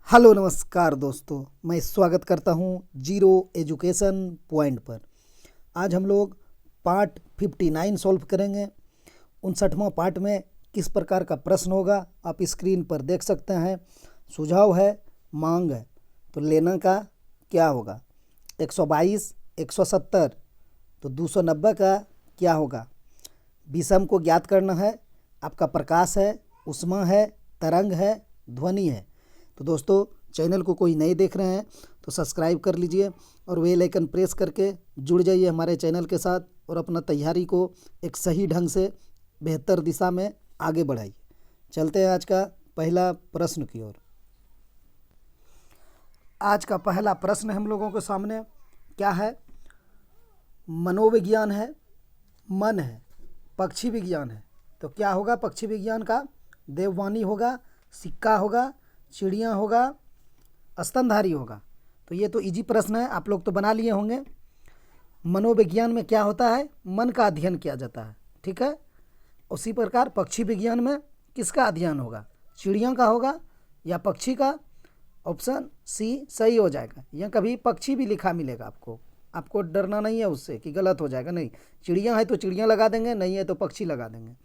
Hello नमस्कार दोस्तों, मैं स्वागत करता हूं जीरो एजुकेशन पॉइंट पर। आज हम लोग पार्ट 59 सॉल्व करेंगे। 59वां पार्ट में किस प्रकार का प्रश्न होगा आप स्क्रीन पर देख सकते हैं। सुझाव है, मांग है, तो लेना का क्या होगा। 122, 170 तो 290 का क्या होगा। विषम को ज्ञात करना है। आपका प्रकाश है, ऊष्मा है, तरंग है, ध्वनि है। तो दोस्तों, चैनल को कोई नए देख रहे हैं तो सब्सक्राइब कर लीजिए और बेल आइकन प्रेस करके जुड़ जाइए हमारे चैनल के साथ और अपना तैयारी को एक सही ढंग से बेहतर दिशा में आगे बढ़ाइए। चलते हैं आज का पहला प्रश्न की ओर। आज का पहला प्रश्न हम लोगों के सामने क्या है। मनोविज्ञान है, मन है, पक्षी विज्ञान है। तो क्या होगा पक्षी विज्ञान का। देववानी होगा, सिक्का होगा, चिड़िया होगा, स्तनधारी होगा। तो ये तो इजी प्रश्न है, आप लोग तो बना लिए होंगे। मनोविज्ञान में क्या होता है, मन का अध्ययन किया जाता है, ठीक है। उसी प्रकार पक्षी विज्ञान में किसका अध्ययन होगा, चिड़िया का होगा या पक्षी का। ऑप्शन सी सही हो जाएगा। या कभी पक्षी भी लिखा मिलेगा आपको डरना नहीं है उससे कि गलत हो जाएगा, नहीं। चिड़िया है तो चिड़िया लगा देंगे, नहीं है तो पक्षी लगा देंगे।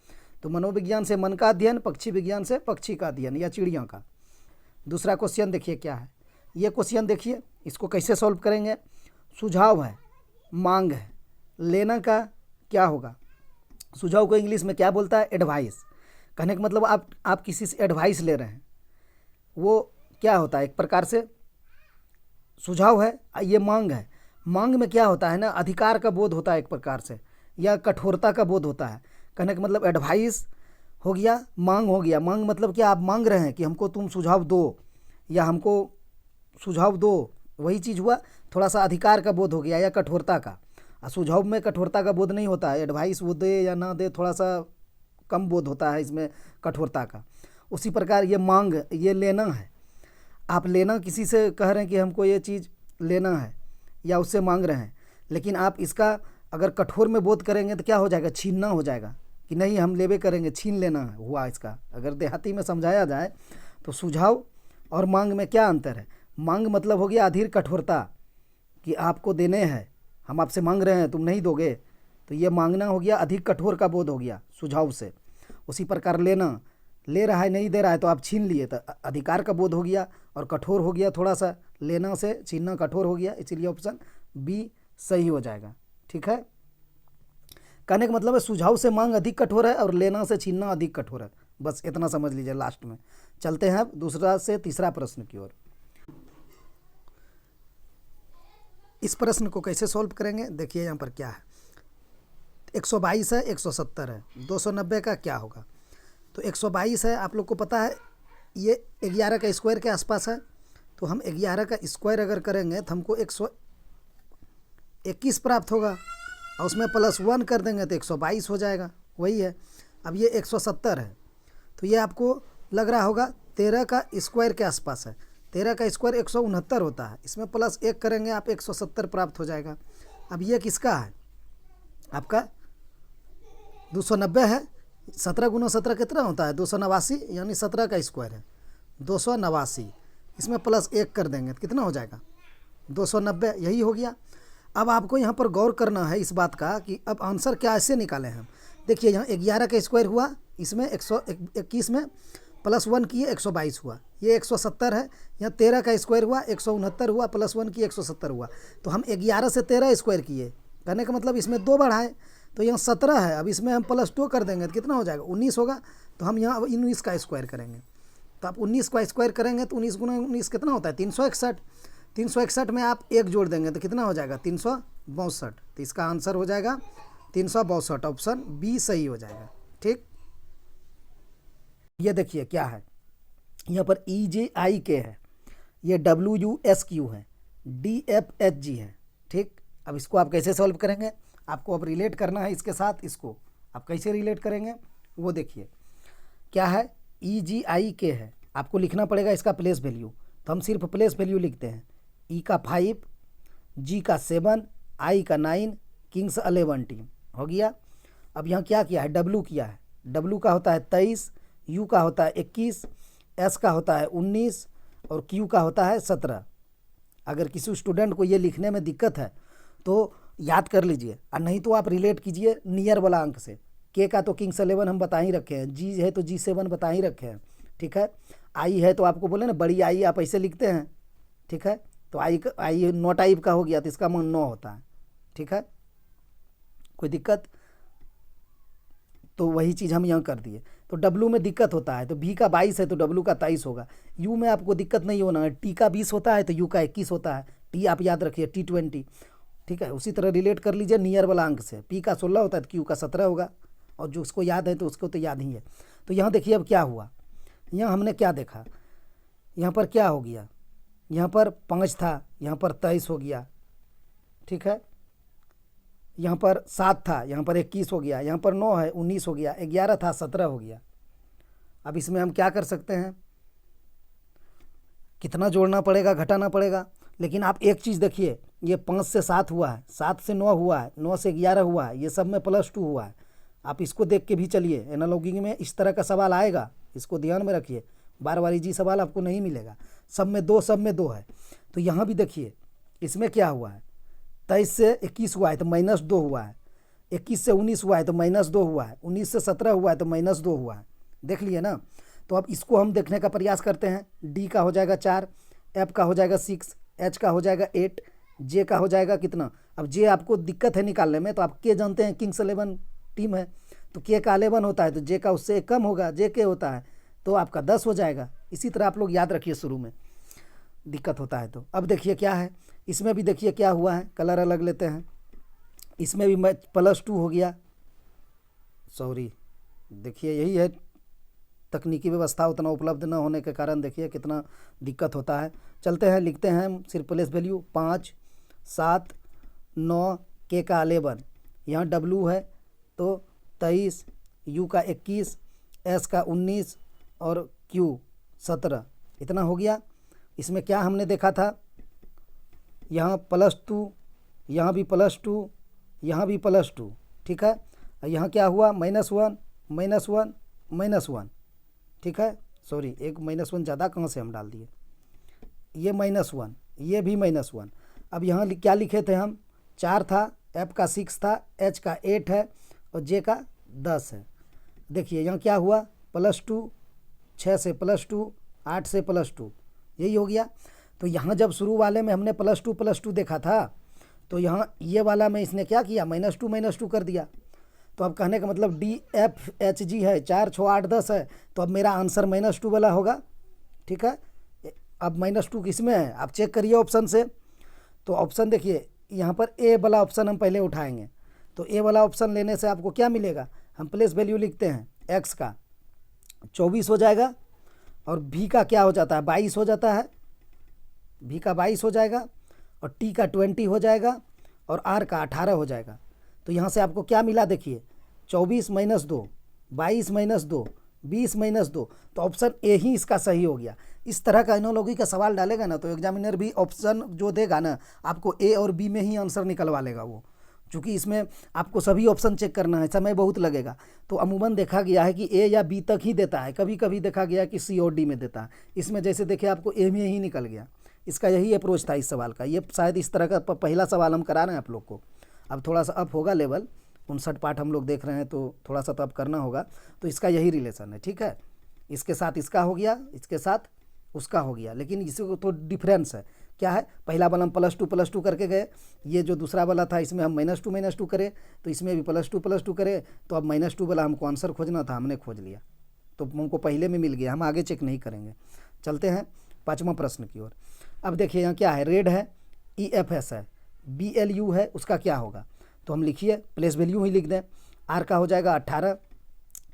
तो मनोविज्ञान से मन का अध्ययन, पक्षी विज्ञान से पक्षी का अध्ययन या चिड़िया का। दूसरा क्वेश्चन देखिए क्या है। ये क्वेश्चन देखिए, इसको कैसे सॉल्व करेंगे। सुझाव है, मांग है, लेना का क्या होगा। सुझाव को इंग्लिश में क्या बोलता है, एडवाइस। कहने का मतलब आप किसी से एडवाइस ले रहे हैं, वो क्या होता है एक प्रकार से सुझाव है। ये मांग है। मांग में क्या होता है ना, अधिकार का बोध होता है एक प्रकार से, या कठोरता का बोध होता है। कहने का मतलब एडवाइस हो गया, मांग हो गया। मांग मतलब क्या, आप मांग रहे हैं कि हमको तुम सुझाव दो या हमको सुझाव दो, वही चीज़ हुआ। थोड़ा सा अधिकार का बोध हो गया या कठोरता का। सुझाव में कठोरता का बोध नहीं होता है, एडवाइस वो दे या ना दे थोड़ा सा कम बोध होता है इसमें कठोरता का। उसी प्रकार ये मांग, ये लेना है। आप लेना किसी से कह रहे हैं कि हमको ये चीज़ लेना है या उससे मांग रहे हैं, लेकिन आप इसका अगर कठोर में बोध करेंगे तो क्या हो जाएगा, छीनना हो जाएगा कि नहीं हम लेबे करेंगे, छीन लेना है हुआ इसका। अगर देहाती में समझाया जाए तो सुझाव और मांग में क्या अंतर है। मांग मतलब हो गया अधीर कठोरता कि आपको देने हैं, हम आपसे मांग रहे हैं तुम नहीं दोगे, तो ये मांगना हो गया, अधिक कठोर का बोध हो गया सुझाव से। उसी प्रकार लेना, ले रहा है नहीं दे रहा है तो आप छीन लिए तो अधिकार का बोध हो गया और कठोर हो गया थोड़ा सा। लेना से छीनना कठोर हो गया, इसीलिए ऑप्शन बी सही हो जाएगा, ठीक है। कहने का मतलब है सुझाव से मांग अधिक कठोर है और लेना से छीनना अधिक कठोर है। बस इतना समझ लीजिए लास्ट में। चलते हैं अब दूसरा से तीसरा प्रश्न की ओर। इस प्रश्न को कैसे सॉल्व करेंगे देखिए यहाँ पर क्या है। 122 है, 170 है, 290 का क्या होगा। तो 122 है, आप लोग को पता है ये 11 का स्क्वायर के आसपास है। तो हम 11 का स्क्वायर अगर करेंगे तो हमको 121 प्राप्त होगा और उसमें +1 कर देंगे तो 122 हो जाएगा, वही है। अब ये 170 है तो ये आपको लग रहा होगा 13 का स्क्वायर के आसपास है। 13 का स्क्वायर 169 होता है, इसमें +1 करेंगे आप 170 प्राप्त हो जाएगा। अब ये किसका है, आपका 290 है। 17 गुना 17 कितना होता है, 289, यानी 17 का स्क्वायर है 289। इसमें +1 कर देंगे तो कितना हो जाएगा 290, यही हो गया। अब आपको यहाँ पर गौर करना है इस बात का कि अब आंसर क्या ऐसे निकाले हम। देखिए यहाँ 11 का स्क्वायर हुआ, इसमें 121 में +1 किए 122 हुआ, ये 170 है। यहाँ 13 का स्क्वायर हुआ 169 हुआ, +1 किए 170 हुआ। तो हम 11 से 13 स्क्वायर किए, कहने का मतलब इसमें 2 बढ़ाए तो यहाँ 17 है। अब इसमें हम +2 कर देंगे तो कितना हो जाएगा 19 होगा। तो हम यहाँ 19 का स्क्वायर करेंगे। तो आप 19 का स्क्वायर करेंगे तो 19 गुना 19 कितना होता है 361। 361 में आप 1 जोड़ देंगे तो कितना हो जाएगा 362। तो इसका आंसर हो जाएगा 362, ऑप्शन बी सही हो जाएगा, ठीक। ये देखिए क्या है, यहाँ पर EJIK है, ये WUSQ है, DFHG है, ठीक। अब इसको आप कैसे सॉल्व करेंगे, आपको अब रिलेट करना है इसके साथ। इसको आप कैसे रिलेट करेंगे वो देखिए क्या है। EJIK है, आपको लिखना पड़ेगा इसका प्लेस वैल्यू, तो हम सिर्फ प्लेस वैल्यू लिखते हैं। E का 5, G का 7, I का 9, किंग्स 11 टीम हो गया। अब यहाँ क्या किया है, W किया है। W का होता है 23, U का होता है 21, S का होता है 19, और क्यू का होता है 17। अगर किसी स्टूडेंट को ये लिखने में दिक्कत है तो याद कर लीजिए, और नहीं तो आप रिलेट कीजिए नियर वाला अंक से। के का तो किंग्स 11 हम बता ही रखे हैं, जी है तो G7 बता ही रखे हैं, ठीक है। आई है तो आपको बोले ना बड़ी आई आप ऐसे लिखते हैं, ठीक है। तो आई नॉट आई का हो गया तो इसका मान 9 होता है, ठीक है। कोई दिक्कत? तो वही चीज़ हम यहाँ कर दिए। तो डब्लू में दिक्कत होता है तो भी का 22 है तो डब्लू का 23 होगा। यू में आपको दिक्कत नहीं होना है, टी का 20 होता है तो यू का 21 होता है। टी आप याद रखिए T20, ठीक है। उसी तरह रिलेट कर लीजिए नियर वाला अंक से। पी का 16 होता है तो क्यू का 17 होगा, और जो उसको याद है तो उसको तो याद ही है। तो यहाँ देखिए अब क्या हुआ, यहाँ हमने क्या देखा, यहाँ पर क्या हो गया, यहाँ पर 5 था, यहाँ पर 23 हो गया, ठीक है। यहाँ पर 7 था, यहाँ पर 21 हो गया, यहाँ पर 9 है 19 हो गया, 11 था 17 हो गया। अब इसमें हम क्या कर सकते हैं, कितना जोड़ना पड़ेगा घटाना पड़ेगा। लेकिन आप एक चीज़ देखिए, ये 5 से 7 हुआ है, 7 से 9 हुआ है, 9 से 11 हुआ है, ये सब में +2 हुआ है। आप इसको देख के भी चलिए, एनालॉगी में इस तरह का सवाल आएगा, इसको ध्यान में रखिए। बार बार जी सवाल आपको नहीं मिलेगा। सब में 2, सब में 2 है। तो यहाँ भी देखिए इसमें क्या हुआ है, 23 से 21 हुआ है तो -2 हुआ है, 21 से 19 हुआ है तो -2 हुआ है, 19 से 17 हुआ है तो -2 हुआ है। देख लिए ना। तो अब इसको हम देखने का प्रयास करते हैं। डी का हो जाएगा 4, एफ का हो जाएगा 6, एच का हो जाएगा 8, जे का हो जाएगा कितना। अब जे आपको दिक्कत है निकालने में, तो आप के जानते हैं किंग्स 11 टीम है, तो के का 11 होता है तो जे का उससे कम होगा, जे के होता है तो आपका 10 हो जाएगा। इसी तरह आप लोग याद रखिए, शुरू में दिक्कत होता है तो। अब देखिए क्या है, इसमें भी देखिए क्या हुआ है, कलर अलग लेते हैं। इसमें भी +2 हो गया, सॉरी देखिए यही है तकनीकी व्यवस्था उतना उपलब्ध न होने के कारण देखिए कितना दिक्कत होता है। चलते हैं, लिखते हैं हम सिर्फ प्लेस वैल्यू 5, 7, 9, के का 11, यहाँ डब्लू है तो 23, यू का 21, एस का 19 और क्यू 17, इतना हो गया। इसमें क्या हमने देखा था, यहाँ +2, यहाँ भी +2, यहाँ भी +2, ठीक है। यहाँ क्या हुआ, -1, -1, -1, ठीक है। सॉरी एक -1 ज़्यादा कहाँ से हम डाल दिए, ये -1, ये भी -1। अब यहाँ क्या लिखे थे हम, 4 था, एफ का 6 था, एच का 8 है और जे का 10 है। देखिए यहाँ क्या हुआ, +2, 6 से +2, 8 से +2, यही हो गया। तो यहाँ जब शुरू वाले में हमने +2 देखा था, तो यहाँ ये वाला में इसने क्या किया, -2 कर दिया। तो अब कहने का मतलब DFHG है, 4, 6, 8, 10 है, तो अब मेरा आंसर -2 वाला होगा, ठीक है। अब -2 किस में है, आप चेक करिए ऑप्शन से। तो ऑप्शन देखिए यहाँ पर ए वाला ऑप्शन हम पहले उठाएंगे। तो ए वाला ऑप्शन लेने से आपको क्या मिलेगा, हम प्लेस वैल्यू लिखते हैं, एक्स का 24 हो जाएगा, और भी का क्या हो जाता है, 22 हो जाता है, भी का 22 हो जाएगा, और टी का 20 हो जाएगा, और आर का 18 हो जाएगा। तो यहाँ से आपको क्या मिला देखिए, 24 - 2, 22 - 2, 20 - 2, तो ऑप्शन ए ही इसका सही हो गया। इस तरह का एनालॉजी का सवाल डालेगा ना तो एग्जामिनर भी ऑप्शन जो देगा ना आपको ए और बी में ही आंसर निकलवा लेगा वो, क्योंकि इसमें आपको सभी ऑप्शन चेक करना है, समय बहुत लगेगा। तो अमूमन देखा गया है कि ए या बी तक ही देता है, कभी कभी देखा गया है कि सी और डी में देता है। इसमें जैसे देखे आपको ए में ही निकल गया। इसका यही अप्रोच था इस सवाल का। ये शायद इस तरह का पहला सवाल हम करा रहे हैं आप लोग को। अब थोड़ा सा अप होगा लेवल, 59 पार्ट हम लोग देख रहे हैं तो थोड़ा सा तो अब करना होगा। तो इसका यही रिलेशन है, ठीक है। इसके साथ इसका हो गया, इसके साथ उसका हो गया, लेकिन इसी को तो डिफरेंस है। क्या है, पहला वाला हम +2 करके गए, ये जो दूसरा वाला था इसमें हम -2 करें, तो इसमें भी +2 करें। तो अब -2 वाला हमको आंसर खोजना था, हमने खोज लिया, तो हमको पहले में मिल गया, हम आगे चेक नहीं करेंगे। चलते हैं 5वां प्रश्न की ओर। अब देखिए यहाँ क्या है, रेड है, EFS है, BLU है, उसका क्या होगा। तो हम लिखिए प्लेस वैल्यू ही लिख दें। आर का हो जाएगा 18,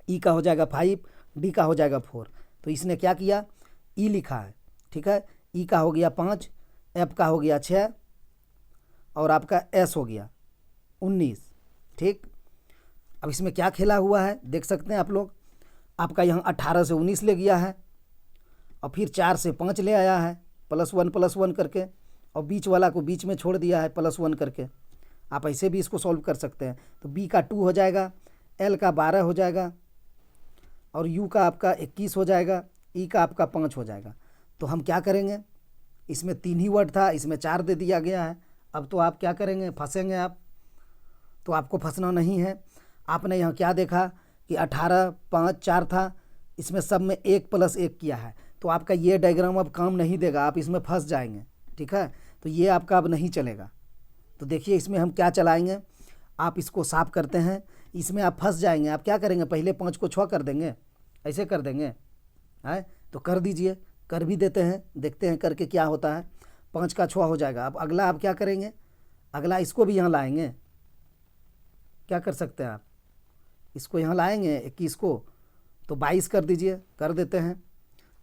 ई का हो जाएगा 5, डी का हो जाएगा 4। तो इसने क्या किया, ई लिखा है, ठीक है। ई का हो गया 5, एफ का हो गया 6, और आपका एस हो गया 19, ठीक। अब इसमें क्या खेला हुआ है देख सकते हैं आप लोग। आपका यहाँ 18 से 19 ले गया है, और फिर 4 से 5 ले आया है, +1 करके, और बीच वाला को बीच में छोड़ दिया है +1 करके। आप ऐसे भी इसको सॉल्व कर सकते हैं। तो बी का 2 हो जाएगा, एल का 12 हो जाएगा, और यू का आपका 21 हो जाएगा, ई का आपका 5 हो जाएगा। तो हम क्या करेंगे, इसमें 3 ही वर्ड था, इसमें 4 दे दिया गया है। अब तो आप क्या करेंगे, फंसेंगे आप। तो आपको फंसना नहीं है। आपने यहाँ क्या देखा कि 18, 5, 4 था, इसमें सब में 1 + 1 किया है। तो आपका ये डायग्राम अब काम नहीं देगा, आप इसमें फंस जाएंगे। ठीक है, तो ये आपका अब नहीं चलेगा। तो देखिए इसमें हम क्या चलाएंगे, आप इसको साफ करते हैं। इसमें आप फंस जाएंगे। आप क्या करेंगे, पहले 5 को 6 कर देंगे, ऐसे कर देंगे है। तो कर दीजिए, कर भी देते हैं, देखते हैं करके क्या होता है। 5 का 6 हो जाएगा। अब अगला आप क्या करेंगे, अगला इसको भी यहाँ लाएंगे। क्या कर सकते हैं आप, इसको यहाँ लाएंगे 21 को, तो 22 कर दीजिए, कर देते हैं।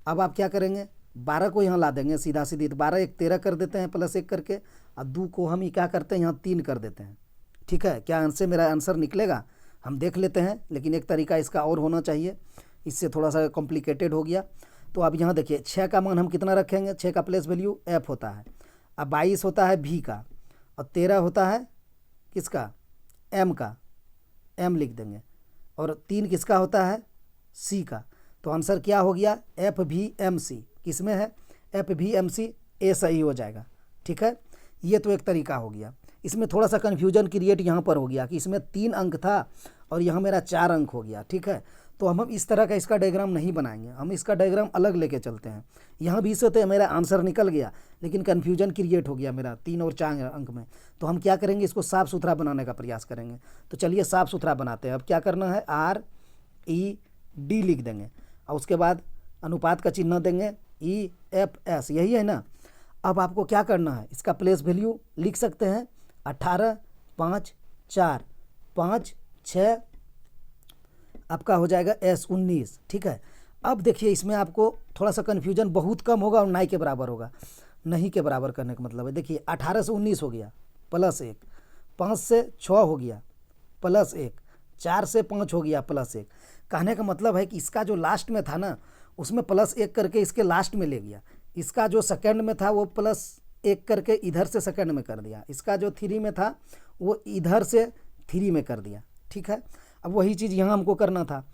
अब आप क्या करेंगे, 12 को यहाँ ला देंगे सीधा सीधी। तो 12 1 13 कर देते हैं +1 करके। और 2 को हम ये क्या करते हैं, यहाँ 3 कर देते हैं। ठीक है, क्या आंसर मेरा आंसर निकलेगा, हम देख लेते हैं। लेकिन एक तरीका इसका और होना चाहिए, इससे थोड़ा सा कॉम्प्लिकेटेड हो गया। तो अब यहाँ देखिए 6 का मान हम कितना रखेंगे, 6 का प्लेस वैल्यू F होता है। अब 22 होता है V का, और 13 होता है किसका, M का, M लिख देंगे। और 3 किसका होता है, C का। तो आंसर क्या हो गया, FVMC। किस में है, FVMC, ए सही हो जाएगा। ठीक है, ये तो एक तरीका हो गया। इसमें थोड़ा सा कन्फ्यूजन क्रिएट यहाँ पर हो गया कि इसमें 3 अंक था और यहाँ मेरा 4 अंक हो गया। ठीक है, तो हम इस तरह का इसका डायग्राम नहीं बनाएंगे, हम इसका डायग्राम अलग लेके चलते हैं। यहाँ भी से तो मेरा आंसर निकल गया, लेकिन कन्फ्यूजन क्रिएट हो गया मेरा 3 और 4 अंक में। तो हम क्या करेंगे, इसको साफ़ सुथरा बनाने का प्रयास करेंगे। तो चलिए साफ़ सुथरा बनाते हैं। अब क्या करना है, RED लिख देंगे, और उसके बाद अनुपात का चिन्ह देंगे EFS, यही है ना। अब आपको क्या करना है, इसका प्लेस वैल्यू लिख सकते हैं 18, 5, 4, 5, 6, आपका हो जाएगा S 19। ठीक है, अब देखिए इसमें आपको थोड़ा सा कन्फ्यूजन बहुत कम होगा और नहीं के बराबर होगा। नहीं के बराबर करने का मतलब है, देखिए 18 से 19 हो गया +1, 5 से 6 हो गया +1, 4 से 5 हो गया +1। कहने का मतलब है कि इसका जो लास्ट में था ना, उसमें +1 करके इसके लास्ट में ले गया। इसका जो सेकंड में था वो +1 करके इधर से सेकंड में कर दिया। इसका जो 3 में था वो इधर से 3 में कर दिया। ठीक है, अब वही चीज़ यहाँ हमको करना था।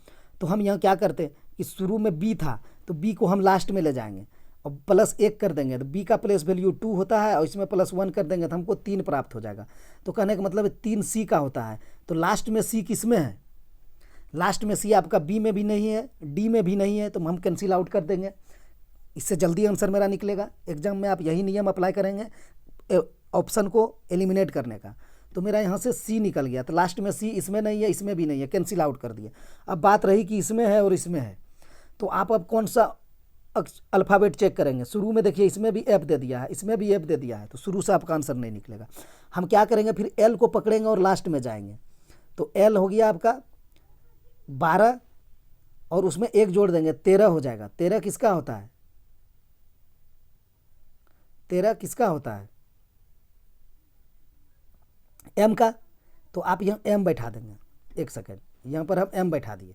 तो हम यहाँ क्या करते कि शुरू में B था, तो B को हम लास्ट में ले जाएंगे और +1 कर देंगे। तो B का प्लेस वैल्यू 2 होता है, और इसमें +1 कर देंगे तो हमको 3 प्राप्त हो जाएगा। तो कहने का मतलब 3 C का होता है। तो लास्ट में C किस में है, लास्ट में C आपका B में भी नहीं है, D में भी नहीं है, तो हम कैंसिल आउट कर देंगे। इससे जल्दी आंसर मेरा निकलेगा। एग्जाम में आप यही नियम अप्लाई करेंगे ऑप्शन को एलिमिनेट करने का। तो मेरा यहाँ से C निकल गया, तो लास्ट में C इसमें नहीं है, इसमें भी नहीं है, कैंसिल आउट कर दिए। अब बात रही कि इसमें है और इसमें है, तो आप अब कौन सा अल्फ़ाबेट चेक करेंगे। शुरू में देखिए इसमें भी F दे दिया है, इसमें भी F दे दिया है, तो शुरू से आपका आंसर नहीं निकलेगा। हम क्या करेंगे, फिर L को पकड़ेंगे और लास्ट में जाएंगे। तो L हो गया आपका 12, और उसमें 1 जोड़ देंगे, 13 हो जाएगा। 13 किसका होता है, 13 किसका होता है, M का। तो आप यहाँ M बैठा देंगे, 1 सेकेंड, यहाँ पर हम M बैठा दिए।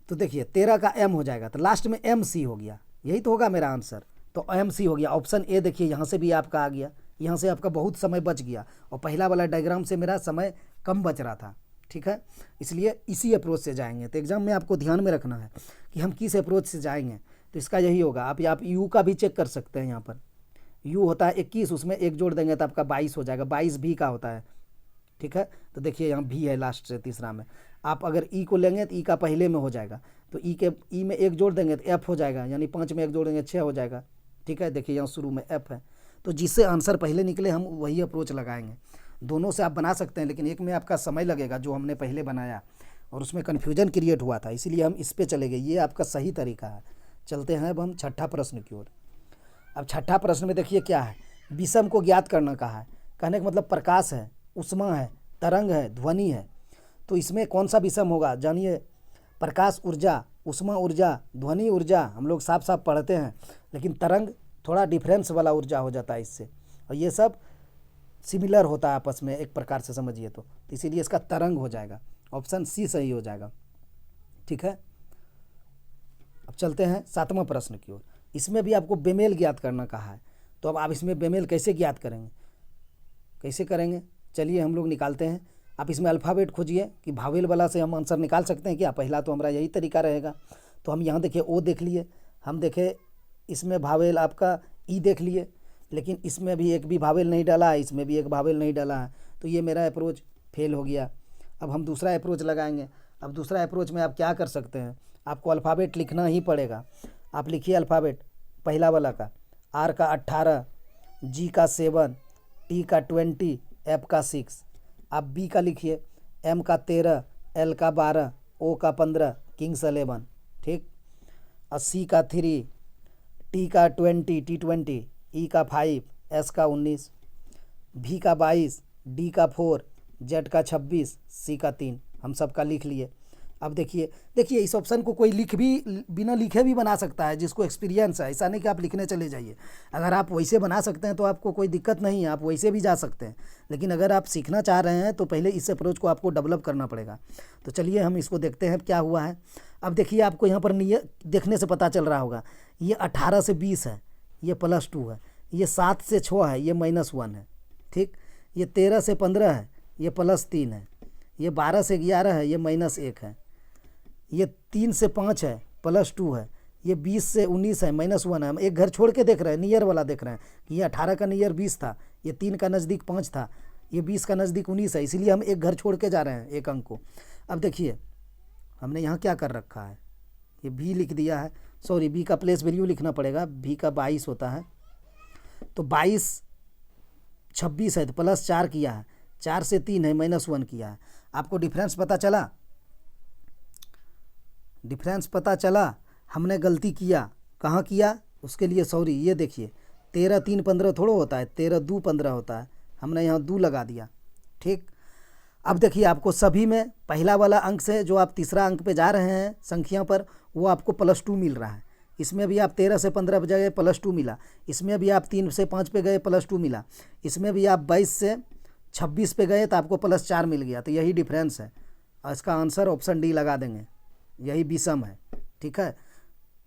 तो देखिए 13 का M हो जाएगा, तो लास्ट में MC हो गया। यही तो होगा मेरा आंसर। तो MC हो गया। ऑप्शन ए देखिए यहाँ से भी आपका आ गया, यहाँ से आपका बहुत समय बच गया, और पहला वाला डायग्राम से मेरा समय कम बच रहा था। ठीक है, इसलिए इसी अप्रोच से जाएंगे। तो एग्जाम में आपको ध्यान में रखना है कि हम किस अप्रोच से जाएंगे। तो इसका यही होगा। आप U का भी चेक कर सकते हैं। यहाँ पर U होता है 21, उसमें 1 जोड़ देंगे तो आपका 22 हो जाएगा। 22 V का होता है। ठीक है, तो देखिए यहाँ V है लास्ट से तीसरा में। आप अगर E को लेंगे तो E का पहले में हो जाएगा, तो E में 1 जोड़ देंगे तो F हो जाएगा, यानी 5 में 1 जोड़ देंगे 6 हो जाएगा। ठीक है, देखिए यहाँ शुरू में F है। तो जिससे आंसर पहले निकले हम वही अप्रोच लगाएंगे। दोनों से आप बना सकते हैं, लेकिन एक में आपका समय लगेगा जो हमने पहले बनाया, और उसमें कन्फ्यूजन क्रिएट हुआ था, इसीलिए हम इस पर चले गए। ये आपका सही तरीका है। चलते हैं अब हम छठा प्रश्न की ओर। अब छठा प्रश्न में देखिए क्या है, विषम को ज्ञात करना कहा है। कहने का मतलब प्रकाश है, उष्मा है, तरंग है, ध्वनि है। तो इसमें कौन सा विषम होगा, जानिए। प्रकाश ऊर्जा, उष्मा ऊर्जा, ध्वनि ऊर्जा हम लोग साफ साफ पढ़ते हैं, लेकिन तरंग थोड़ा डिफरेंस वाला ऊर्जा हो जाता है इससे, और ये सब सिमिलर होता है आपस में एक प्रकार से, समझिए। तो इसीलिए इसका तरंग हो जाएगा। ऑप्शन C सही हो जाएगा। ठीक है, अब चलते हैं 7वां प्रश्न की ओर। इसमें भी आपको बेमेल ज्ञात करना कहा है। तो अब आप इसमें बेमेल कैसे ज्ञात करेंगे, कैसे करेंगे, चलिए हम लोग निकालते हैं। आप इसमें अल्फ़ाबेट खोजिए कि भावेल वाला से हम आंसर निकाल सकते हैं क्या। पहला तो हमारा यही तरीका रहेगा। तो हम यहाँ देखिए O देख लिए, हम देखे इसमें भावेल आपका ई देख लिए, लेकिन इसमें भी एक भी भावेल नहीं डाला है, इसमें भी एक भावेल नहीं डाला है, तो ये मेरा अप्रोच फेल हो गया। अब हम दूसरा अप्रोच लगाएंगे। अब दूसरा अप्रोच में आप क्या कर सकते हैं, आपको अल्फ़ाबेट लिखना ही पड़ेगा। आप लिखिए अल्फ़ाबेट पहला वाला का, आर का 18, जी का 7, टी का 20, एफ का 6। आप बी का लिखिए, एम का 13, एल का 12, ओ का 15, किंग्स 11, ठीक। और सी का 3, टी का 20, T20, ई का 5, एस का 19, भी का 22, डी का 4, जेड का 26, सी का 3। हम सब का लिख लिए। अब देखिए इस ऑप्शन को कोई लिख भी बिना लिखे भी बना सकता है जिसको एक्सपीरियंस है, ऐसा नहीं कि आप लिखने चले जाइए। अगर आप वैसे बना सकते हैं तो आपको कोई दिक्कत नहीं है, आप वैसे भी जा सकते हैं। लेकिन अगर आप सीखना चाह रहे हैं तो पहले इस अप्रोच को आपको डेवलप करना पड़ेगा। तो चलिए हम इसको देखते हैं क्या हुआ है। अब देखिए आपको यहाँ पर देखने से पता चल रहा होगा, ये 18 से 20 है, ये +2 है, ये 7 से 6 है, ये -1 है, ठीक। ये 13 से 15 है, ये +3 है, ये 12 से 11 है, ये -1 है, ये 3 से 5 है, +2 है, ये 20 से 19 है, -1 है। हम एक घर छोड़ के देख रहे हैं, नियर वाला देख रहे हैं कि ये 18 का नियर 20 था, ये 3 का नज़दीक 5 था, ये 20 का नज़दीक 19 है, इसीलिए हम एक घर छोड़ के जा रहे हैं एक अंक को। अब देखिए हमने यहाँ क्या कर रखा है, ये भी लिख दिया है, सॉरी बी का प्लेस वैल्यू लिखना पड़ेगा, बी का 22 होता है, तो 22 26 है तो +4 किया है, 4 से 3 है, -1 किया है। आपको डिफरेंस पता चला, डिफरेंस पता चला। हमने गलती किया, कहाँ किया उसके लिए सॉरी। ये देखिए 13 3 15 थोड़ा होता है, 13 2 15 होता है, हमने यहाँ 2 लगा दिया, ठीक। अब देखिए आपको सभी में पहला वाला अंक से जो आप तीसरा अंक पे जा रहे हैं संख्या पर, वो आपको +2 मिल रहा है। इसमें भी आप 13 से 15 पे गए +2 मिला, इसमें भी आप 3 से 5 पे गए +2 मिला, इसमें भी आप 22 से 26 पे गए तो आपको +4 मिल गया। तो यही डिफरेंस है और इसका आंसर ऑप्शन डी लगा देंगे, यही विषम है, ठीक है।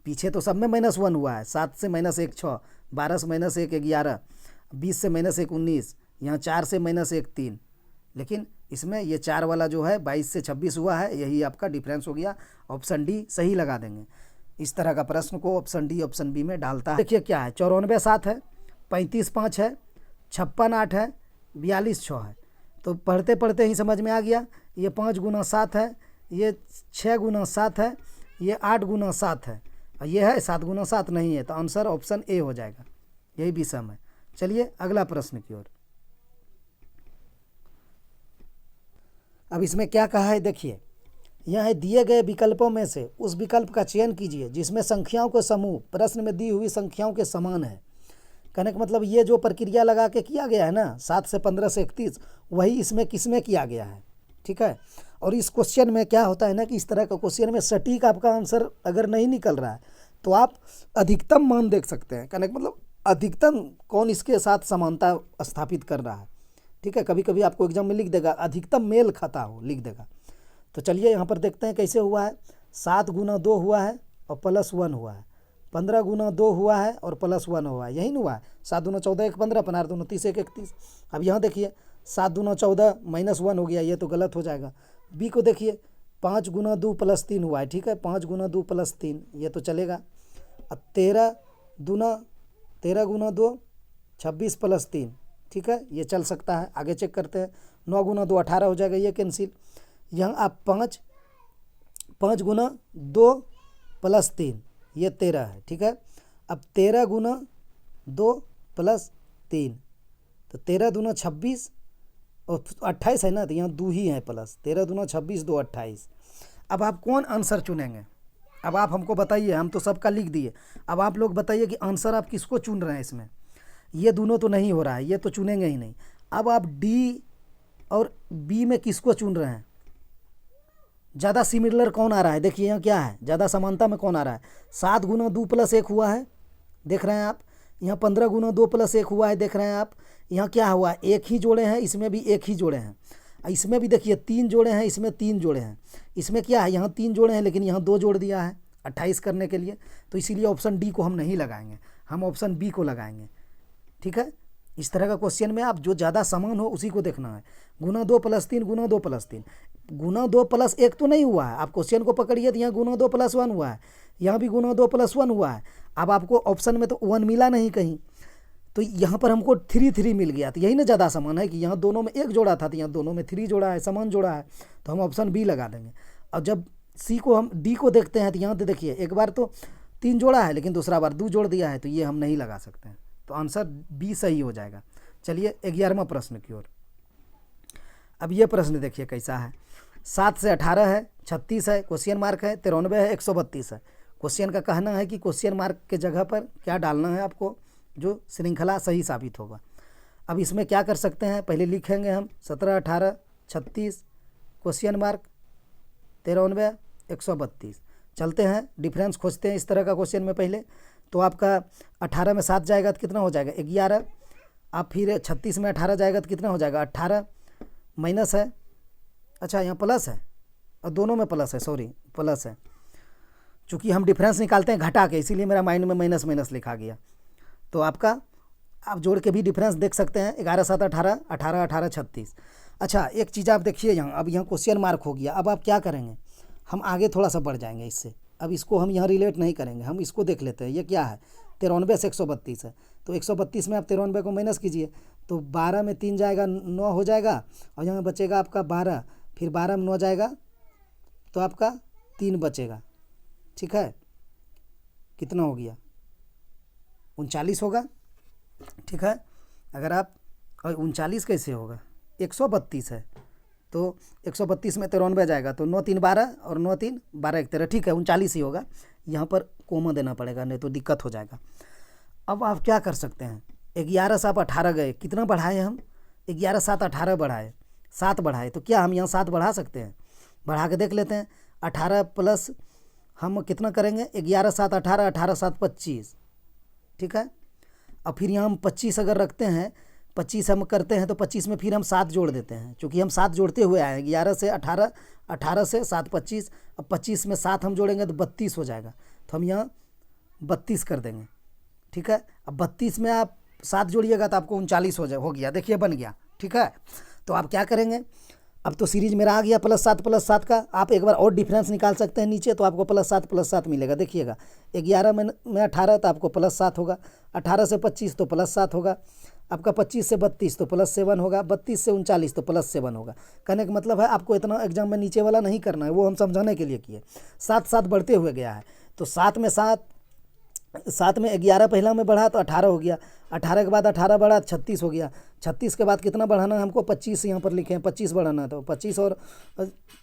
पीछे तो सब में -1 हुआ है, 7 से -1 6, 12 से -1 11, 20 से -1 19, यहाँ 4 से -1 3, लेकिन इसमें ये 4 वाला जो है 22 से 26 हुआ है, यही आपका डिफरेंस हो गया। ऑप्शन डी सही लगा देंगे। इस तरह का प्रश्न को ऑप्शन डी ऑप्शन बी में डालता है। देखिए क्या है, 94 7 है, 35 5 है, 56 8 है, 42 6 है। तो पढ़ते पढ़ते ही समझ में आ गया, ये 5 × 7 है, ये 6 × 7 है, ये 8 × 7 है, और ये है 7 × 7 नहीं है, तो आंसर ऑप्शन ए हो जाएगा, यही विषम है। चलिए अगला प्रश्न की ओर। अब इसमें क्या कहा है देखिए, यह दिए गए विकल्पों में से उस विकल्प का चयन कीजिए जिसमें संख्याओं के समूह प्रश्न में दी हुई संख्याओं के समान है। कहने का मतलब ये जो प्रक्रिया लगा के किया गया है ना, 7 से 15 से 31, वही इसमें किसमें किया गया है, ठीक है। और इस क्वेश्चन में क्या होता है ना कि इस तरह का क्वेश्चन में सटीक आपका आंसर अगर नहीं निकल रहा है तो आप अधिकतम मान देख सकते हैं। कहने का मतलब अधिकतम कौन इसके साथ समानता स्थापित कर रहा है, ठीक है। कभी कभी आपको एग्जाम में लिख देगा अधिकतम मेल खाता हो, लिख देगा। तो चलिए यहाँ पर देखते हैं कैसे हुआ है। 7 × 2 हुआ है और +1 हुआ है, 15 × 2 हुआ है और +1 हुआ है, यही ना हुआ है। 7 दूना 14 1 15, 15 दूना 30 1 31। अब यहाँ देखिए 7 दूना 14 -1 हो गया, ये तो गलत हो जाएगा। बी को देखिए 5 × 2 +3 हुआ है, ठीक है, 5 × 2 +3, ये तो चलेगा। अब 13 × 2 26 +3, ठीक है, ये चल सकता है। आगे चेक करते हैं, 9 × 2 18 हो जाएगा, ये कैंसिल। यहाँ आप 5 × 2 +3, ये 13 है, ठीक है। अब 13 × 2 +3, तो 13 दूना 26 और 28 है ना, तो यहाँ 2 ही है प्लस, 13 दूना 26 2 28। अब आप कौन आंसर चुनेंगे, अब आप हमको बताइए, हम तो सबका लिख दिए। अब आप लोग बताइए कि आंसर आप किसको चुन रहे हैं इसमें। ये दोनों तो नहीं हो रहा है, ये तो चुनेंगे ही नहीं। अब आप डी और बी में किसको चुन रहे हैं, ज़्यादा सिमिलर कौन आ रहा है। देखिए यहाँ क्या है, ज़्यादा समानता में कौन आ रहा है। 7 × 2 + 1 हुआ है, देख रहे हैं आप। यहाँ 15 × 2 + 1 हुआ है, देख रहे हैं आप। यहाँ क्या हुआ, एक ही जोड़े हैं, इसमें भी एक ही जोड़े हैं। इसमें भी देखिए 3 जोड़े हैं, इसमें 3 जोड़े हैं। इसमें क्या है, यहाँ 3 जोड़े हैं लेकिन यहाँ 2 जोड़ दिया है 28 करने के लिए। तो इसीलिए ऑप्शन डी को हम नहीं लगाएंगे, हम ऑप्शन बी को लगाएंगे, ठीक है। इस तरह का क्वेश्चन में आप जो ज़्यादा समान हो उसी को देखना है। × 2 + 3 × 2 + 3, गुना 2 प्लस 1 तो नहीं हुआ है। आप क्वेश्चन को पकड़िए तो यहाँ गुना 2 प्लस 1 हुआ है, यहाँ भी गुना 2 प्लस 1 हुआ है। अब आपको ऑप्शन में तो 1 मिला नहीं कहीं, तो यहाँ पर हमको 3 मिल गया। तो यही ना ज़्यादा समान है कि यहाँ दोनों में 1 जोड़ा था तो यहाँ दोनों में 3 जोड़ा है, समान जोड़ा है, तो हम ऑप्शन बी लगा देंगे। और जब सी को हम डी को देखते हैं तो यहाँ तो देखिए एक बार तो 3 जोड़ा है लेकिन दूसरा बार 2 जोड़ दिया है, तो ये हम नहीं लगा सकते हैं, तो आंसर बी सही हो जाएगा। चलिए 11वां प्रश्न की ओर। अब ये प्रश्न देखिए कैसा है। 7 से 18 है, 36 है, क्वेश्चन मार्क है, 93 है, 132 है। क्वेश्चन का कहना है कि क्वेश्चन मार्क के जगह पर क्या डालना है आपको जो श्रृंखला सही साबित होगा। अब इसमें क्या कर सकते हैं, पहले लिखेंगे हम 17, 18, 36, क्वेश्चन मार्क 93, 132। चलते हैं डिफरेंस खोजते हैं इस तरह का क्वेश्चन में। पहले तो आपका 18 में 7 जाएगा तो कितना हो जाएगा 11। आप फिर 36 में 18 जाएगा तो कितना हो जाएगा 18, माइनस है, अच्छा यहाँ प्लस है और दोनों में प्लस है, सॉरी प्लस है, चूँकि हम डिफरेंस निकालते हैं घटा के इसीलिए मेरा माइंड में माइनस माइनस लिखा गया। तो आपका आप जोड़ के भी डिफरेंस देख सकते हैं, 11, 7, 18, 18, 18, 36। अच्छा एक चीज़ आप देखिए यहाँ, अब यहाँ क्वेश्चन मार्क हो गया। अब आप क्या करेंगे, हम आगे थोड़ा सा बढ़ जाएंगे इससे। अब इसको हम यहाँ रिलेट नहीं करेंगे, हम इसको देख लेते हैं। ये क्या है 93 से 132 है, तो 132 में आप 93 को माइनस कीजिए तो 12 में 3 जाएगा 9 हो जाएगा, और यहाँ बचेगा आपका 12, फिर 12 में 9 जाएगा तो आपका 3 बचेगा। ठीक है, कितना हो गया 39 होगा। ठीक है, अगर आप, और 39 कैसे होगा 132 है तो 132 में 93 जाएगा तो 9 3 12 और 9 3 12 1 13, ठीक है 39 ही होगा। यहाँ पर कोमा देना पड़ेगा नहीं तो दिक्कत हो जाएगा। अब आप क्या कर सकते हैं, 11 से आप 18 गए, कितना बढ़ाए हम 11 7 18 बढ़ाए, 7 बढ़ाए, तो क्या हम यहाँ 7 बढ़ा सकते हैं, बढ़ा के देख लेते हैं। 18 प्लस हम कितना करेंगे 11 7 18, 18 7 25, ठीक है। और फिर यहाँ हम 25 अगर रखते हैं, 25 हम करते हैं तो 25 में फिर हम 7 जोड़ देते हैं, क्योंकि हम 7 जोड़ते हुए आए हैं 11 से 18, 18 से 7 25, अब 25 में 7 हम जोड़ेंगे तो 32 हो जाएगा, तो हम यहाँ 32 कर देंगे। ठीक है, अब 32 में आप 7 जोड़िएगा तो आपको 39 हो गया, देखिए बन गया। ठीक है, तो आप क्या करेंगे, अब तो सीरीज मेरा आ गया प्लस 7 का। आप एक बार और डिफरेंस निकाल सकते हैं नीचे, तो आपको प्लस 7 मिलेगा। देखिएगा 11 में 18 तो आपको +7 होगा, 18 से 25 तो +7 होगा, आपका 25 से 32 तो +7 होगा, 32 से 39 तो +7 होगा। कहने का मतलब है आपको इतना एग्जाम में नीचे वाला नहीं करना है, वो हम समझाने के लिए किए। 7 बढ़ते हुए गया है, तो 7 में 11 पहला में बढ़ा तो 18 हो गया, 18 के बाद 18 बढ़ा 36 हो गया, 36 के बाद कितना बढ़ाना है हमको 25, यहाँ पर लिखे हैं 25 बढ़ाना है, तो 25 और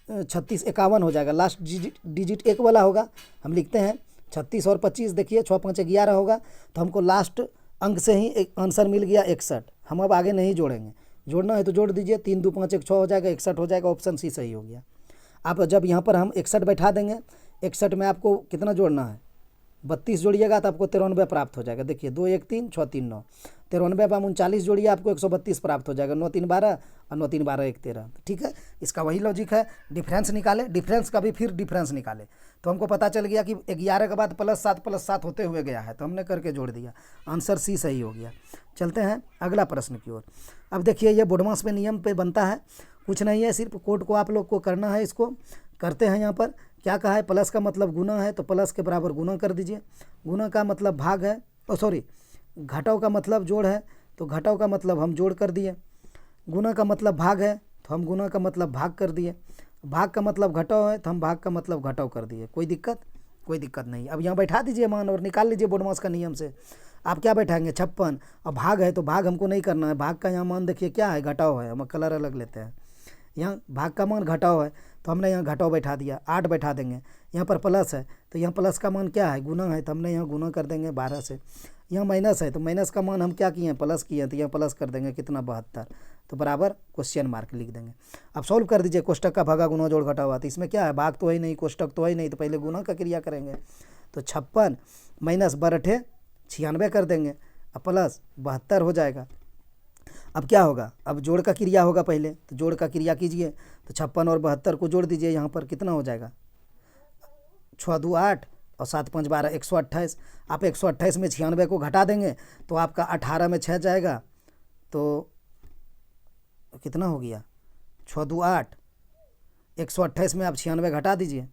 36 51 हो जाएगा। लास्ट डिजिट 1 वाला होगा, हम लिखते हैं 36 और 25, देखिए 6 5 11 होगा, तो हमको लास्ट अंक से ही एक आंसर मिल गया 61। हम अब आगे नहीं जोड़ेंगे, जोड़ना है तो जोड़ दीजिए, 3 2 5 1 6 हो जाएगा, 61 हो जाएगा, ऑप्शन सी सही हो गया। आप जब यहाँ पर हम 61 बैठा देंगे, 61 में आपको कितना जोड़ना है 32 जोड़िएगा तो आपको 93 प्राप्त हो जाएगा। देखिए 2 1 3 6 3 9, 93 पर 39 जोड़िए आपको 132 प्राप्त हो जाएगा, 9 3 12 और 9 3 12 1 13। ठीक है, इसका वही लॉजिक है, डिफरेंस निकाले, डिफरेंस का भी फिर डिफरेंस निकाले, तो हमको पता चल गया कि 11 के बाद +7 होते हुए गया है, तो हमने करके जोड़ दिया, आंसर सी सही हो गया। चलते हैं अगला प्रश्न की ओर। अब देखिए ये बोडमास पे नियम पे बनता है, कुछ नहीं है, सिर्फ कोड को आप लोग को करना है। इसको करते हैं, यहाँ पर क्या कहा है, प्लस का मतलब गुना है तो प्लस के बराबर गुना कर दीजिए, गुना का मतलब भाग है, सॉरी घटाव का मतलब जोड़ है तो घटाव का मतलब हम जोड़ कर दिए, गुना का मतलब भाग है तो हम गुना का मतलब भाग कर दिए, भाग का मतलब घटाव है तो हम भाग का मतलब घटाव कर दिए। कोई दिक्कत नहीं। अब यहाँ बैठा दीजिए मान और निकाल लीजिए बोडमास का नियम से। आप क्या बैठाएंगे 56, अब भाग है तो भाग हमको नहीं करना है, भाग का यहाँ मान देखिए क्या है घटाव है, हम कलर अलग लेते हैं, यहाँ भाग का मान घटाव है तो हमने यहाँ घटाव बैठा दिया, 8 बैठा देंगे। यहाँ पर प्लस है तो यहाँ प्लस का मान क्या है गुना है, तो हमने यहाँ गुना कर देंगे 12 से। यहाँ माइनस है तो माइनस का मान हम क्या किए हैं प्लस किए हैं, तो यहाँ प्लस कर देंगे कितना 72, तो बराबर क्वेश्चन मार्क लिख देंगे। अब सॉल्व कर दीजिए, कोष्टक का भागा गुना जोड़ घटाव, तो इसमें क्या है भाग तो है नहीं, कोष्टक तो है नहीं, तो पहले गुना का क्रिया करेंगे, तो 56 माइनस 12 96 कर देंगे, अब प्लस 72 हो जाएगा। अब क्या होगा, अब जोड़ का क्रिया होगा पहले, तो जोड़ का क्रिया कीजिए, तो 56 और 72 को जोड़ दीजिए, यहाँ पर कितना हो जाएगा 6 2 8 और 7 5 12 128। आप 128 में 96 को घटा देंगे तो आपका 18 में 6 जाएगा, तो कितना हो गया 6 2 8, 128 में आप 96 घटा दीजिए।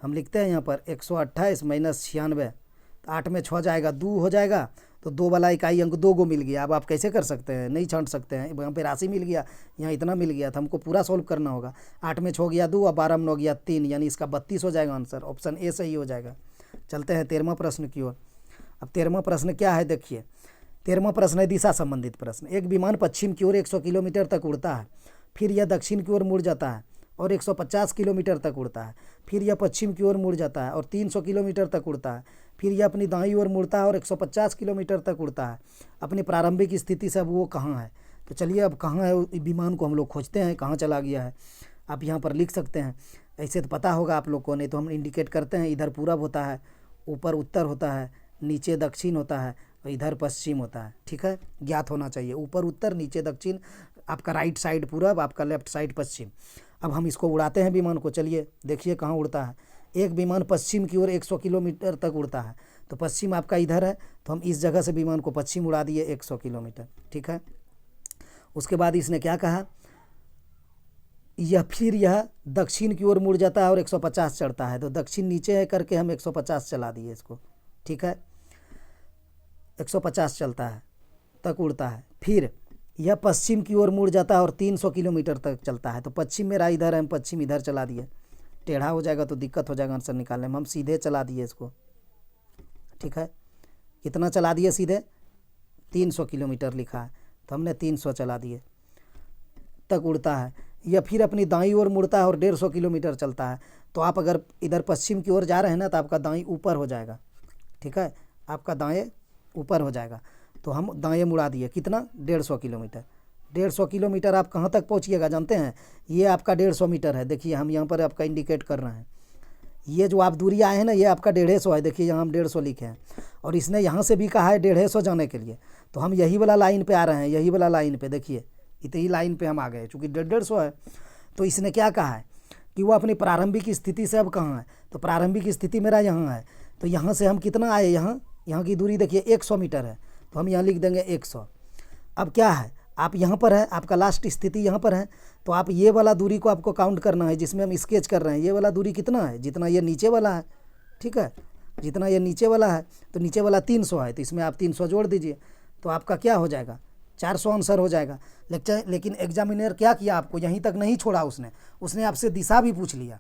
हम लिखते हैं यहाँ पर 128 माइनस 96, तो 8 में 6 जाएगा, 2 हो जाएगा, तो 2 वाला इकाई अंक 2 को मिल गया। अब आप कैसे कर सकते हैं, नहीं छांट सकते हैं, यहाँ पे राशि मिल गया, यहाँ इतना मिल गया, तो हमको पूरा सॉल्व करना होगा। 8 में 6 गया 2 और 12 में 9 गया 3, यानी इसका 32 हो जाएगा आंसर। ऑप्शन ए सही हो जाएगा। चलते हैं 13वां प्रश्न की ओर। अब 13वां प्रश्न क्या है, देखिए 13वां प्रश्न है दिशा संबंधित प्रश्न। एक विमान पश्चिम की ओर 100 किलोमीटर तक उड़ता है, फिर यह दक्षिण की ओर मुड़ जाता है और 150 किलोमीटर तक उड़ता है, फिर यह पश्चिम की ओर मुड़ जाता है और 300 किलोमीटर तक उड़ता है, फिर यह अपनी दाईं ओर मुड़ता है और 150 किलोमीटर तक उड़ता है। अपनी प्रारंभिक स्थिति से अब वो कहाँ है? तो चलिए अब कहाँ है विमान को हम लोग खोजते हैं, कहाँ चला गया है। आप यहाँ पर लिख सकते हैं, ऐसे तो पता होगा आप लोग को, नहीं तो हम इंडिकेट करते हैं। इधर पूरब होता है, ऊपर उत्तर होता है, नीचे दक्षिण होता है और इधर पश्चिम होता है। ठीक है, ज्ञात होना चाहिए, ऊपर उत्तर नीचे दक्षिण, आपका राइट साइड पूरब, आपका लेफ्ट साइड पश्चिम। अब हम इसको उड़ाते हैं विमान को। चलिए देखिए कहाँ उड़ता है। एक विमान पश्चिम की ओर 100 किलोमीटर तक उड़ता है, तो पश्चिम आपका इधर है, तो हम इस जगह से विमान को पश्चिम उड़ा दिए 100 किलोमीटर। ठीक है, उसके बाद इसने क्या कहा, फिर यह दक्षिण की ओर मुड़ जाता है और 150 चढ़ता है, तो दक्षिण नीचे है करके हम 150 चला दिए इसको। ठीक है, 150 चलता है तक उड़ता है, फिर यह पश्चिम की ओर मुड़ जाता है और 300 किलोमीटर तक चलता है, तो पश्चिम मेरा इधर है, हम पश्चिम इधर चला दिए। टेढ़ा हो जाएगा तो दिक्कत हो जाएगा आंसर निकालने में, हम सीधे चला दिए इसको। ठीक है, कितना चला दिए सीधे, 300 किलोमीटर लिखा है, तो हमने 300 चला दिए तक उड़ता है। यह फिर अपनी दाईं ओर मुड़ता है और 150 किलोमीटर चलता है, तो आप अगर इधर पश्चिम की ओर जा रहे हैं ना, तो आपका दाईं ऊपर हो जाएगा। ठीक है, आपका दाएं ऊपर हो जाएगा, तो हम दाएं मुड़ा दिए। कितना, 150 किलोमीटर। 150 किलोमीटर आप कहाँ तक पहुँचिएगा जानते हैं, ये आपका 150 मीटर है। देखिए हम यहाँ पर आपका इंडिकेट कर रहे हैं, ये जो आप दूरी आए हैं ना, ये आपका 150 है। देखिए यहाँ हम 150 लिखे हैं, और इसने यहाँ से भी कहा है 150 जाने के लिए, तो हम यही वाला लाइन पे आ रहे हैं, यही वाला लाइन पे। देखिए इतनी लाइन पे हम आ गए, चूँकि 150 है। तो इसने क्या कहा है कि वो अपनी प्रारंभिक स्थिति से अब कहाँ है, तो प्रारंभिक स्थिति मेरा यहाँ है, तो यहाँ से हम कितना आए, यहाँ की दूरी देखिए 100 मीटर है, तो हम यहाँ लिख देंगे 100। अब क्या है, आप यहाँ पर है, आपका लास्ट स्थिति यहाँ पर है, तो आप ये वाला दूरी को आपको काउंट करना है, जिसमें हम स्केच कर रहे हैं। ये वाला दूरी कितना है, जितना ये नीचे वाला है। ठीक है, जितना ये नीचे वाला है, तो नीचे वाला 300 है, तो इसमें आप 300 जोड़ दीजिए, तो आपका क्या हो जाएगा, 400 आंसर हो जाएगा। लेकिन एग्जामिनर क्या किया, आपको यहीं तक नहीं छोड़ा, उसने आपसे दिशा भी पूछ लिया।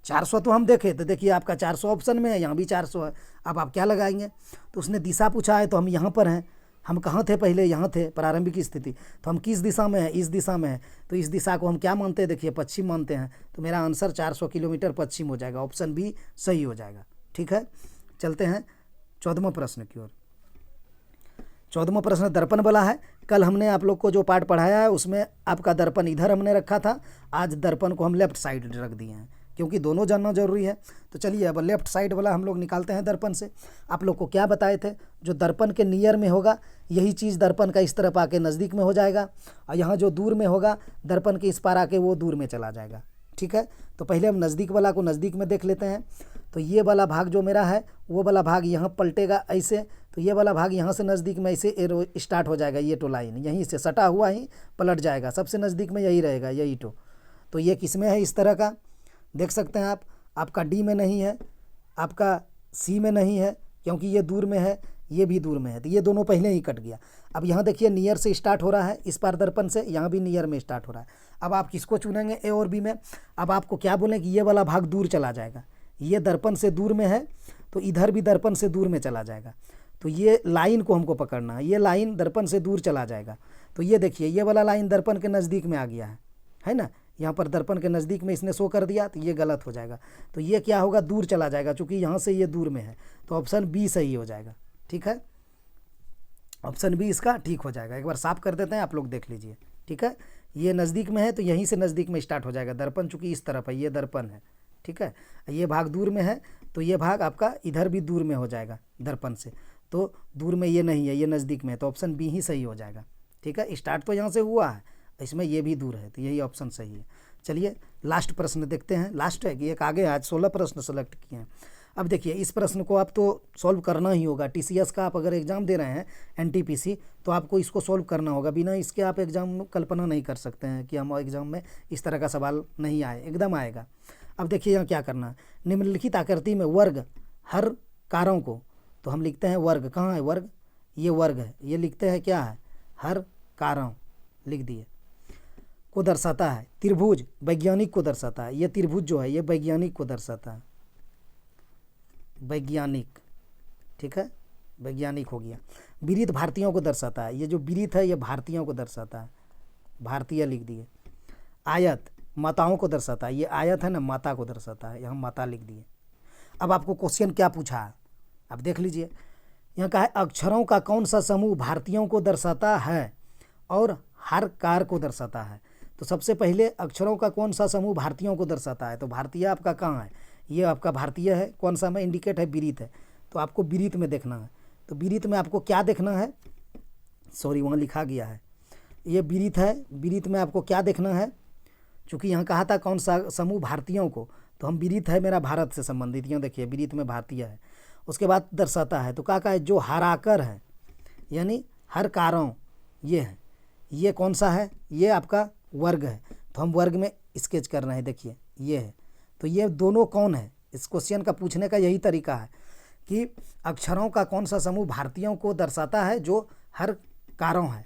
400 तो हम देखे, तो देखिए आपका 400 ऑप्शन में है, यहाँ भी 400 है। अब आप क्या लगाएंगे, तो उसने दिशा पूछा है, तो हम यहाँ पर हैं। हम कहाँ थे पहले, यहाँ थे, प्रारंभिक स्थिति। तो हम किस दिशा में हैं, इस दिशा में है, तो इस दिशा को हम क्या मानते हैं, देखिए पश्चिम मानते हैं। तो मेरा आंसर 400 किलोमीटर पश्चिम हो जाएगा, ऑप्शन बी सही हो जाएगा। ठीक है, चलते हैं 14वां प्रश्न की ओर। 14वां प्रश्न दर्पण वाला है। कल हमने आप लोग को जो पार्ट पढ़ाया है उसमें आपका दर्पण इधर हमने रखा था, आज दर्पण को हम लेफ्ट साइड रख दिए हैं, क्योंकि दोनों जानना जरूरी है। तो चलिए अब लेफ्ट साइड वाला हम लोग निकालते हैं दर्पण से। आप लोग को क्या बताए थे, जो दर्पण के नियर में होगा यही चीज़ दर्पण का इस तरफ आके नज़दीक में हो जाएगा, और यहाँ जो दूर में होगा दर्पण के इस पार आके वो दूर में चला जाएगा। ठीक है, तो पहले हम नज़दीक वाला को नज़दीक में देख लेते हैं। तो ये वाला भाग जो मेरा है, वो वाला भाग यहाँ पलटेगा ऐसे, तो ये वाला भाग यहाँ से नज़दीक में ऐसे एरो स्टार्ट हो जाएगा। ये टो लाइन यहीं से सटा हुआ ही पलट जाएगा, सबसे नज़दीक में यही रहेगा, यही टो। तो ये किस में है, इस तरह का देख सकते हैं आप। आपका डी में नहीं है, आपका सी में नहीं है, क्योंकि ये दूर में है, ये भी दूर में है, तो ये दोनों पहले ही कट गया। अब यहाँ देखिए नियर से स्टार्ट हो रहा है, इस पार दर्पण से, यहाँ भी नियर में स्टार्ट हो रहा है। अब आप किसको चुनेंगे, ए और बी में। अब आपको क्या बोलें कि ये वाला भाग दूर चला जाएगा, ये दर्पण से दूर में है, तो इधर भी दर्पण से दूर में चला जाएगा। तो ये लाइन को हमको पकड़ना है, ये लाइन दर्पण से दूर चला जाएगा। तो ये देखिए ये वाला लाइन दर्पण के नज़दीक में आ गया है ना, यहाँ पर दर्पण के नज़दीक में इसने शो कर दिया, तो ये गलत हो जाएगा। तो ये क्या होगा, दूर चला जाएगा, चूँकि यहाँ से ये दूर में है, तो ऑप्शन बी सही हो जाएगा। ठीक है, ऑप्शन बी इसका ठीक हो जाएगा। एक बार साफ कर देते हैं, आप लोग देख लीजिए। ठीक है, ये नज़दीक में है, तो यहीं से नज़दीक में स्टार्ट हो जाएगा दर्पण, चूँकि इस तरफ है, ये दर्पण है। ठीक है, ये भाग दूर में है, तो ये भाग आपका इधर भी दूर में हो जाएगा दर्पण से, तो दूर में ये नहीं है, ये नज़दीक में है, तो ऑप्शन बी ही सही हो जाएगा। ठीक है, स्टार्ट तो यहाँ से हुआ है, इसमें ये भी दूर है, तो यही ऑप्शन सही है। चलिए लास्ट प्रश्न देखते हैं, लास्ट है कि एक आगे आज 16 प्रश्न सेलेक्ट किए हैं। अब देखिए इस प्रश्न को आप तो सॉल्व करना ही होगा। टीसीएस का आप अगर एग्ज़ाम दे रहे हैं एनटीपीसी, तो आपको इसको सॉल्व करना होगा। बिना इसके आप एग्ज़ाम कल्पना नहीं कर सकते हैं कि हम एग्ज़ाम में इस तरह का सवाल नहीं आए, एकदम आएगा। अब देखिए यहाँ क्या करना है, निम्नलिखित आकृति में वर्ग हर कारों को, तो हम लिखते हैं वर्ग, कहाँ है वर्ग, ये वर्ग है, ये लिखते हैं क्या है, हर कारों लिख दिए, को दर्शाता है। त्रिभुज वैज्ञानिक को दर्शाता है, ये त्रिभुज जो है ये वैज्ञानिक को दर्शाता है, वैज्ञानिक, ठीक है, वैज्ञानिक हो गया। विरित भारतीयों को दर्शाता है, ये जो विरित है ये भारतीयों को दर्शाता है, भारतीय लिख दिए। आयत माताओं को दर्शाता है, ये आयत है ना, माता को दर्शाता है, यहाँ माता लिख दिए। अब आपको क्वेश्चन क्या पूछा है, आप देख लीजिए। यहाँ कहा है अक्षरों का कौन सा समूह भारतीयों को दर्शाता है और हर कार को दर्शाता है। तो सबसे पहले अक्षरों का कौन सा समूह भारतीयों को दर्शाता है, तो भारतीय आपका कहाँ है, ये आपका भारतीय है, कौन सा में इंडिकेट है, विरित है, तो आपको विरित में देखना है। तो विरित में आपको क्या देखना है, सॉरी वहाँ लिखा गया है, ये विरित है, विरित में आपको क्या देखना है, चूँकि यहाँ कहा था कौन सा समूह भारतीयों को, तो हम विरित है मेरा भारत से संबंधित, यहाँ देखिए विरित में भारतीय है। उसके बाद दर्शाता है, तो क्या है, जो हराकर है यानी हर कारों, ये है, ये कौन सा है, ये आपका वर्ग है, तो हम वर्ग में स्केच कर रहे हैं, देखिए ये है। तो ये दोनों कौन है, इस क्वेश्चन का पूछने का यही तरीका है कि अक्षरों का कौन सा समूह भारतीयों को दर्शाता है जो हर कारों है,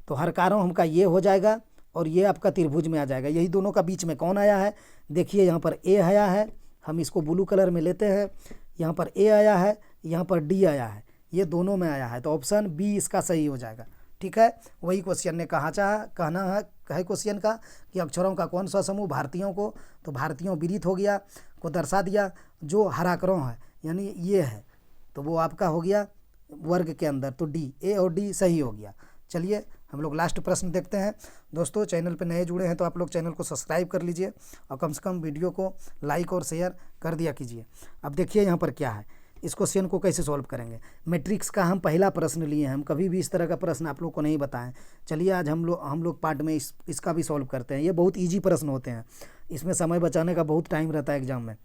तो हर कारों हमका ये हो जाएगा और ये आपका त्रिभुज में आ जाएगा। यही दोनों का बीच में कौन आया है, देखिए यहाँ पर ए आया है, हम इसको ब्लू कलर में लेते हैं, यहाँ पर ए आया है, यहाँ पर डी आया है, ये दोनों में आया है, तो ऑप्शन बी इसका सही हो जाएगा, ठीक है। वही क्वेश्चन ने कहना है क्वेश्चन का कि अक्षरों का कौन सा समूह भारतीयों को, तो भारतीयों विरित हो गया, को दर्शा दिया, जो हराकरों है यानी ये है, तो वो आपका हो गया वर्ग के अंदर, तो डी, ए और डी सही हो गया। चलिए हम लोग लास्ट प्रश्न देखते हैं। दोस्तों चैनल पे नए जुड़े हैं तो आप लोग चैनल को सब्सक्राइब कर लीजिए और कम से कम वीडियो को लाइक और शेयर कर दिया कीजिए। अब देखिए यहाँ पर क्या है, इस क्वेश्चन को कैसे सॉल्व करेंगे। मैट्रिक्स का हम पहला प्रश्न लिए हैं, हम कभी भी इस तरह का प्रश्न आप लोग को नहीं बताएं। चलिए आज हम लोग पार्ट में इसका भी सॉल्व करते हैं। ये बहुत ईजी प्रश्न होते हैं, इसमें समय बचाने का बहुत टाइम रहता है एग्जाम में।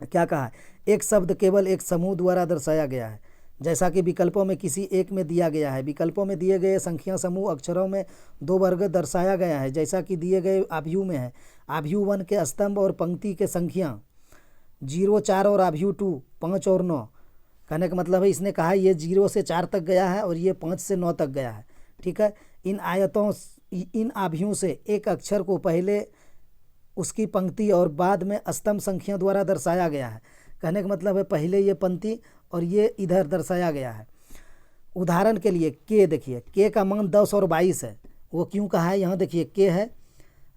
क्या कहा है, एक शब्द केवल एक समूह द्वारा दर्शाया गया है, जैसा कि विकल्पों में किसी एक में दिया गया है। विकल्पों में दिए गए संख्या समूह अक्षरों में दो वर्ग दर्शाया गया है, जैसा कि दिए गए आव्यूह में है। आव्यूह 1 के स्तंभ और पंक्ति के संख्या 0, 4 और आव्यूह 2 5 और 9। कहने का मतलब है इसने कहा ये 0 से 4 तक गया है और ये 5 से 9 तक गया है, ठीक है। इन आव्यूहों से एक अक्षर को पहले उसकी पंक्ति और बाद में स्तंभ संख्या द्वारा दर्शाया गया है। कहने का मतलब है पहले ये पंक्ति और ये इधर दर्शाया गया है। उदाहरण के लिए के, देखिए के का मान 10 और 22 है, वो क्यों कहा है, यहाँ देखिए के है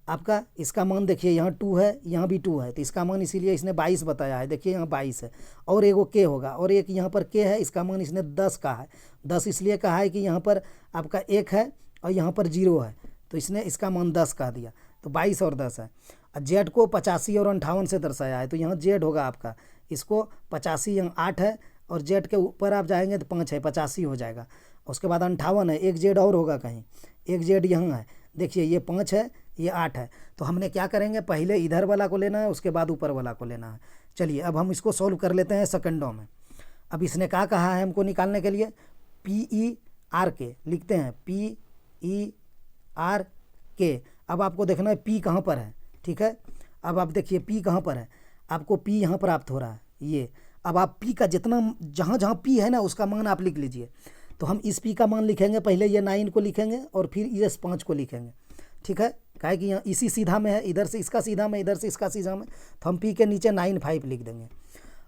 आपका, इसका मान देखिए यहाँ 2 है, यहाँ भी 2 है, तो इसका मान इसीलिए इसने 22 बताया है, देखिए यहाँ 22 है। और एगो के होगा और एक यहाँ पर के है, इसका मान इसने 10 कहा है। 10 इसलिए कहा है कि यहाँ पर आपका 1 है और यहाँ पर 0 है, तो इसने इसका मान 10 कह दिया, तो 22 और 10 है। जेड को 85 और 58 से दर्शाया है, तो यहाँ जेड होगा आपका, इसको 85 यहाँ 8 है और जेड के ऊपर आप जाएंगे तो 5 है, 85 हो जाएगा। उसके बाद 58 है, एक जेड और होगा कहीं, एक जेड यहाँ है, देखिए ये 5 है ये 8 है। तो हमने क्या करेंगे, पहले इधर वाला को लेना है उसके बाद ऊपर वाला को लेना है। चलिए अब हम इसको सॉल्व कर लेते हैं सेकंडों में। अब इसने क्या कहा है हमको निकालने के लिए, PERK लिखते हैं, PERK। अब आपको देखना है P कहाँ पर है, ठीक है। अब आप देखिए P कहाँ पर है, आपको P यहाँ प्राप्त हो रहा है ये। अब आप P का जितना जहाँ जहाँ P है ना उसका मान आप लिख लीजिए। तो हम इस P का मान लिखेंगे, पहले ये 9 को लिखेंगे और फिर इस 5 को लिखेंगे, ठीक है। काहे कि यहाँ इसी सीधा में है, इधर से इसका सीधा में, इधर से इसका सीधा में, तो हम P के नीचे 9 5 लिख देंगे।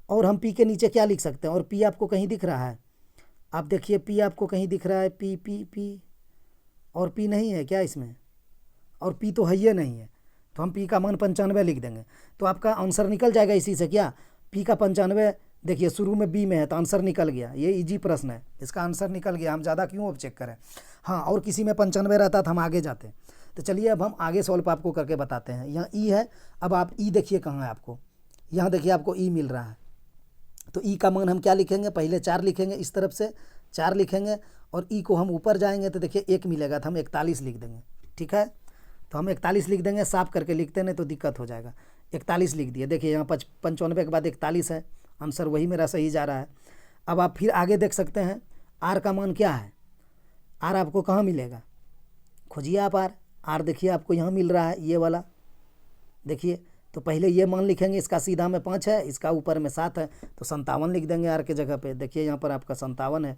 और हम P के नीचे क्या लिख सकते हैं, और P आपको कहीं दिख रहा है, आप देखिए P आपको कहीं दिख रहा है, P और P नहीं है क्या इसमें, और P तो है ये नहीं है, तो हम P का मान 95 लिख देंगे। तो आपका आंसर निकल जाएगा इसी से, क्या P का 95, देखिए शुरू में B में है तो आंसर निकल गया। ये इजी प्रश्न है, इसका आंसर निकल गया, हम ज़्यादा क्यों अब चेक करें। हाँ, और किसी में 95 रहता तो हम आगे जाते। तो चलिए अब हम आगे सॉल्व आपको करके बताते हैं। यहाँ E है, अब आप E देखिए कहाँ है आपको, यहाँ देखिए आपको E मिल रहा है। तो E का मान हम क्या लिखेंगे, पहले 4 लिखेंगे, इस तरफ से 4 लिखेंगे और E को हम ऊपर जाएंगे तो देखिए 1 मिलेगा, तो हम 41 लिख देंगे, ठीक है। तो हम 41 लिख देंगे, साफ करके लिखते नहीं तो दिक्कत हो जाएगा। 41 लिख दिए, देखिए यहाँ 95 के बाद 41 है, आंसर वही मेरा सही जा रहा है। अब आप फिर आगे देख सकते हैं आर का मान क्या है, आर आपको कहाँ मिलेगा, खोजिए आप आर देखिए आपको यहाँ मिल रहा है, ये वाला देखिए। तो पहले ये मान लिखेंगे, इसका सीधा में 5 है, इसका ऊपर में 7 है, तो 57 लिख देंगे आर के जगह पे। देखिए यहाँ पर आपका 57 है।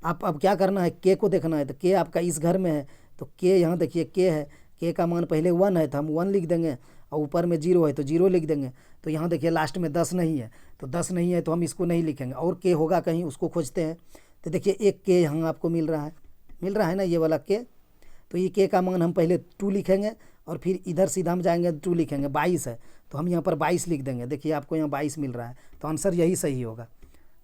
आप अब क्या करना है, के को देखना है। तो के आपका इस घर में है, तो के यहाँ देखिए के है, के का मान पहले 1 है तो हम 1 लिख देंगे, और ऊपर में 0 है तो 0 लिख देंगे। तो यहाँ देखिए लास्ट में 10 नहीं है, तो 10 नहीं है तो हम इसको नहीं लिखेंगे, और के होगा कहीं, उसको खोजते हैं। तो देखिए एक के यहाँ आपको मिल रहा है ना, ये वाला के। तो ये के का मान हम पहले 2 लिखेंगे, और फिर इधर सीधा हम जाएंगे 2 लिखेंगे, 22 है तो हम यहाँ पर 22 लिख देंगे। देखिए आपको यहाँ 22 मिल रहा है, तो आंसर यही सही होगा।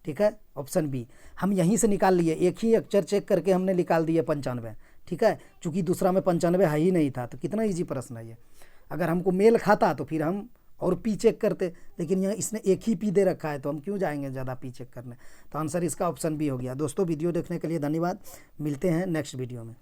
ठीक है, ऑप्शन बी हम यहीं से निकाल लिए, एक ही अक्षर चेक करके हमने निकाल दिए 95। ठीक है, चूँकि दूसरा में 95 है ही नहीं था, तो कितना ईजी प्रश्न है ये। अगर हमको मेल खाता तो फिर हम और पी चेक करते, लेकिन यहाँ इसने एक ही पी दे रखा है, तो हम क्यों जाएंगे ज़्यादा पी चेक करने। तो आंसर इसका ऑप्शन बी हो गया। दोस्तों वीडियो देखने के लिए धन्यवाद, मिलते हैं नेक्स्ट वीडियो में।